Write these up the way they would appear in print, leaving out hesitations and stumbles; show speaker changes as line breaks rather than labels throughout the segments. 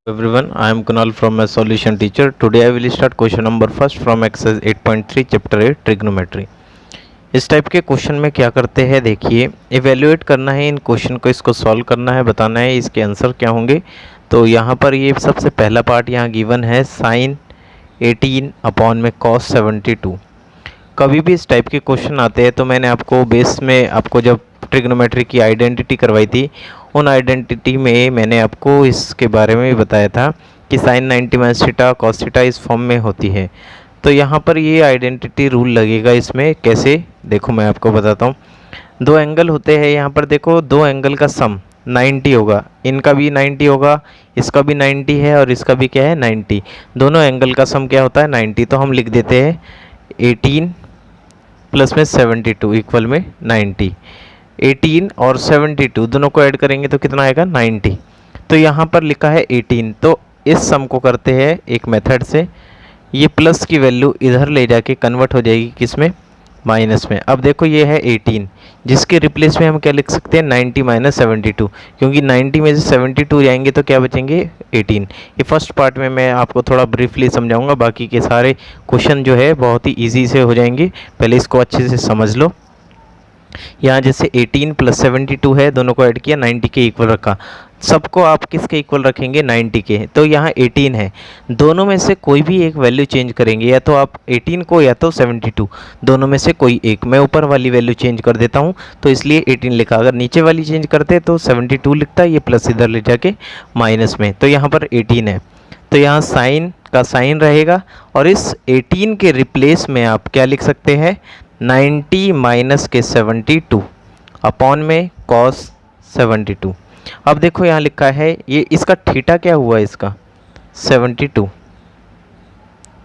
Everyone, I am Kunal from my solution teacher. Today I will start question number first from exercise 8.3 chapter 8 trigonometry. इस type के question में क्या करते हैं, देखिए इवेल्युएट करना है इन क्वेश्चन को, इसको सॉल्व करना है, बताना है इसके आंसर क्या होंगे। तो यहाँ पर ये सबसे पहला पार्ट यहाँ गिवन है साइन 18 अपॉन में कॉस 72। कभी भी इस टाइप के क्वेश्चन आते हैं तो मैंने आपको बेस में आपको जब ट्रिग्नोमेट्री की आइडेंटिटी करवाई थी, उन आइडेंटिटी में मैंने आपको इसके बारे में भी बताया था कि sine 90 minus theta cos theta इस फॉर्म में होती है। तो यहाँ पर ये आइडेंटिटी रूल लगेगा। इसमें कैसे, देखो मैं आपको बताता हूँ। दो एंगल होते हैं, यहाँ पर देखो दो एंगल का सम 90 होगा, इनका भी 90 होगा, इसका भी 90 है और इसका भी क्या है 90। दोनों एंगल का सम क्या होता है 90। तो हम लिख देते हैं 18 प्लस में 72 इक्वल में 90। 18 और 72 दोनों को ऐड करेंगे तो कितना आएगा 90। तो यहाँ पर लिखा है 18, तो इस सम को करते हैं एक मेथड से। ये प्लस की वैल्यू इधर ले जाके कन्वर्ट हो जाएगी किस में, माइनस में। अब देखो ये है 18, जिसके रिप्लेस में हम क्या लिख सकते हैं 90 माइनस 72, क्योंकि 90 में से 72 जाएंगे तो क्या बचेंगे 18। ये फर्स्ट पार्ट में मैं आपको थोड़ा ब्रीफली समझाऊंगा, बाकी के सारे क्वेश्चन जो है बहुत ही ईजी से हो जाएंगे। पहले इसको अच्छे से समझ लो। यहाँ जैसे 18 प्लस 72 है, दोनों को ऐड किया 90 के इक्वल रखा। सबको आप किसके इक्वल रखेंगे 90 के। तो यहाँ 18 है, दोनों में से कोई भी एक वैल्यू चेंज करेंगे, या तो आप 18 को या तो 72, दोनों में से कोई एक। मैं ऊपर वाली वैल्यू चेंज कर देता हूँ तो इसलिए 18 लिखा। अगर नीचे वाली चेंज करते तो 72 लिखता, ये प्लस इधर ले जाके माइनस में। तो यहाँ पर 18 है, तो यहाँ साइन का साइन रहेगा और इस 18 के रिप्लेस में आप क्या लिख सकते हैं 90 माइनस के 72 अपॉन में कॉस 72। अब देखो यहाँ लिखा है ये इसका थीटा क्या हुआ, इसका 72।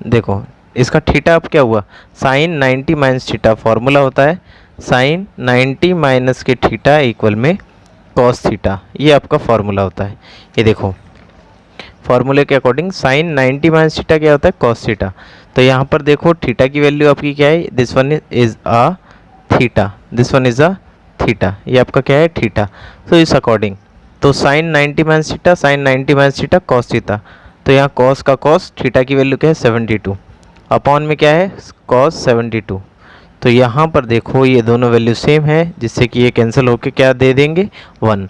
देखो इसका थीटा अब क्या हुआ, साइन 90 माइनस थीटा फॉर्मूला होता है साइन 90 माइनस के थीटा इक्वल में कॉस थीटा, ये आपका फॉर्मूला होता है। ये देखो फॉर्मूले के अकॉर्डिंग साइन 90 माइनस थीटा क्या होता है कॉस थीटा। तो यहाँ पर देखो थीटा की वैल्यू आपकी क्या है, this one is a theta, this one is a theta, ये आपका क्या है थीटा। तो इस अकॉर्डिंग तो sine 90 minus theta sine 90 minus theta cos theta. तो यहाँ कॉस का कॉस, थीटा की वैल्यू क्या है 72, अपॉन में क्या है कॉस 72। तो यहाँ पर देखो ये दोनों वैल्यू सेम है, जिससे कि ये कैंसिल होके क्या दे देंगे 1।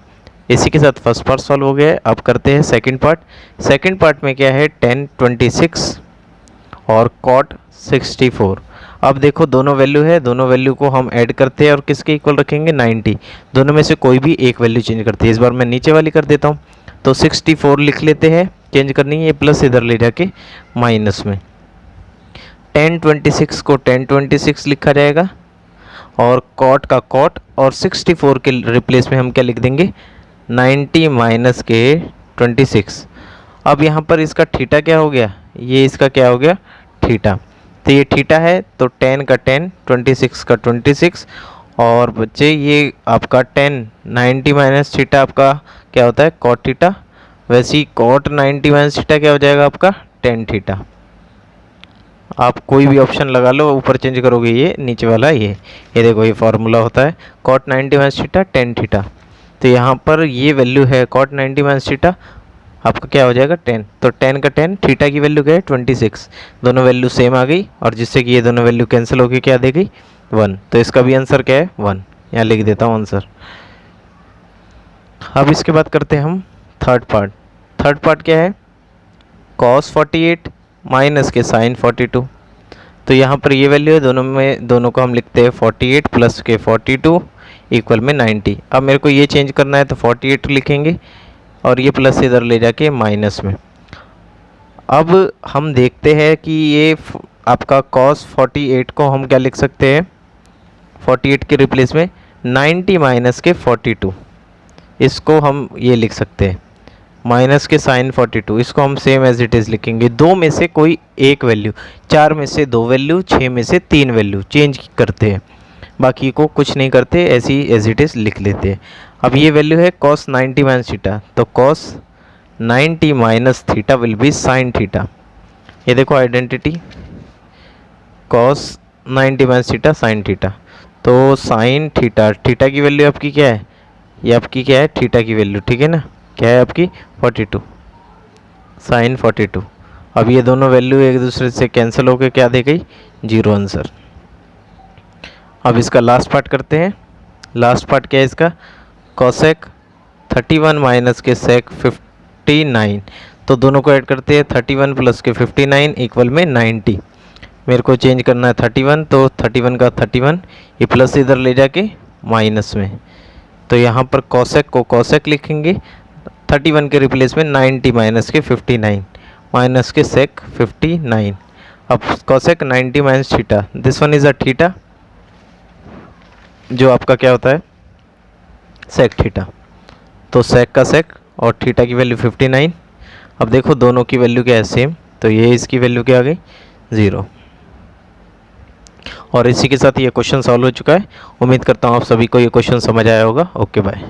इसी के साथ फर्स्ट पार्ट सॉल्व हो गया है। अब करते हैं सेकंड पार्ट। सेकंड पार्ट में क्या है tan 26 और cot 64। अब देखो दोनों वैल्यू है, दोनों वैल्यू को हम ऐड करते हैं और किसके इक्वल रखेंगे 90। दोनों में से कोई भी एक वैल्यू चेंज करते हैं। इस बार मैं नीचे वाली कर देता हूँ, तो 64 लिख लेते हैं, चेंज करनी है ये प्लस इधर ले जाके माइनस में। tan 26 को tan 26 लिखा जाएगा और cot का cot, और 64 के रिप्लेस में हम क्या लिख देंगे 90 माइनस के 26। अब यहाँ पर इसका थीटा क्या हो गया, ये इसका क्या हो गया थीटा। तो ये थीटा है तो tan का tan 26 का 26, और बच्चे ये आपका tan 90 माइनस थीटा आपका क्या होता है cot थीटा। वैसे ही cot 90 माइनस थीटा क्या हो जाएगा आपका tan थीटा। आप कोई भी ऑप्शन लगा लो, ऊपर चेंज करोगे ये नीचे वाला ये देखो ये फार्मूला होता है cot 90 minus theta tan theta. तो यहाँ पर ये वैल्यू है cot 90 माइनस थीटा, आपका क्या हो जाएगा 10। तो 10 का 10, थीटा की वैल्यू क्या है 26, दोनों वैल्यू सेम आ गई, और जिससे कि ये दोनों वैल्यू कैंसिल होकर क्या दे गई 1। तो इसका भी आंसर क्या है 1, यहाँ लिख देता हूँ आंसर। अब इसके बाद करते हैं हम थर्ड पार्ट। थर्ड पार्ट क्या है cos 48 माइनस के साइन 42। तो यहाँ पर ये वैल्यू है, दोनों को हम लिखते हैं 48 प्लस के 42 इक्वल में 90। अब मेरे को ये चेंज करना है तो 48 लिखेंगे और ये प्लस इधर ले जाके माइनस में। अब हम देखते हैं कि ये आपका cos 48 को हम क्या लिख सकते हैं 48 के रिप्लेस में 90 माइनस के 42, इसको हम ये लिख सकते हैं माइनस के साइन 42, इसको हम सेम एज इट इज़ लिखेंगे। दो में से कोई एक वैल्यू, 4 में से 2 वैल्यू, 6 में से 3 वैल्यू चेंज करते हैं, बाकी को कुछ नहीं करते, ऐसे ही एज इट इज़ लिख लेते हैं। अब ये वैल्यू है cos 90 माइनस थीटा, तो cos 90 minus theta will be sine theta. ये देखो identity cos 90 minus theta sine theta. तो साइन थीटा, थीटा की वैल्यू आपकी क्या है, ये आपकी क्या है थीटा की वैल्यू, ठीक है ना, क्या है आपकी 42। साइन 42। अब ये दोनों वैल्यू एक दूसरे से कैंसिल होकर क्या दे गई, 0 आंसर। अब इसका लास्ट पार्ट करते हैं। लास्ट पार्ट क्या है इसका, कोसेक 31 माइनस के सेक 59। तो दोनों को ऐड करते हैं, 31 प्लस के 59 इक्वल में 90। मेरे को चेंज करना है 31, तो 31 का 31, ये प्लस इधर ले जाके माइनस में। तो यहाँ पर कोसेक को कोसेक लिखेंगे, 31 के रिप्लेस में 90 माइनस के 59 माइनस के सेक 59। अब cosec 90 minus theta, this one is a theta जो आपका क्या होता है, सेक थीटा। तो सेक का सेक और थीटा की वैल्यू 59। अब देखो दोनों की वैल्यू क्या है, सेम, तो ये इसकी वैल्यू क्या आ गई, 0। और इसी के साथ ये क्वेश्चन सॉल्व हो चुका है। उम्मीद करता हूँ आप सभी को ये क्वेश्चन समझ आया होगा। Okay bye.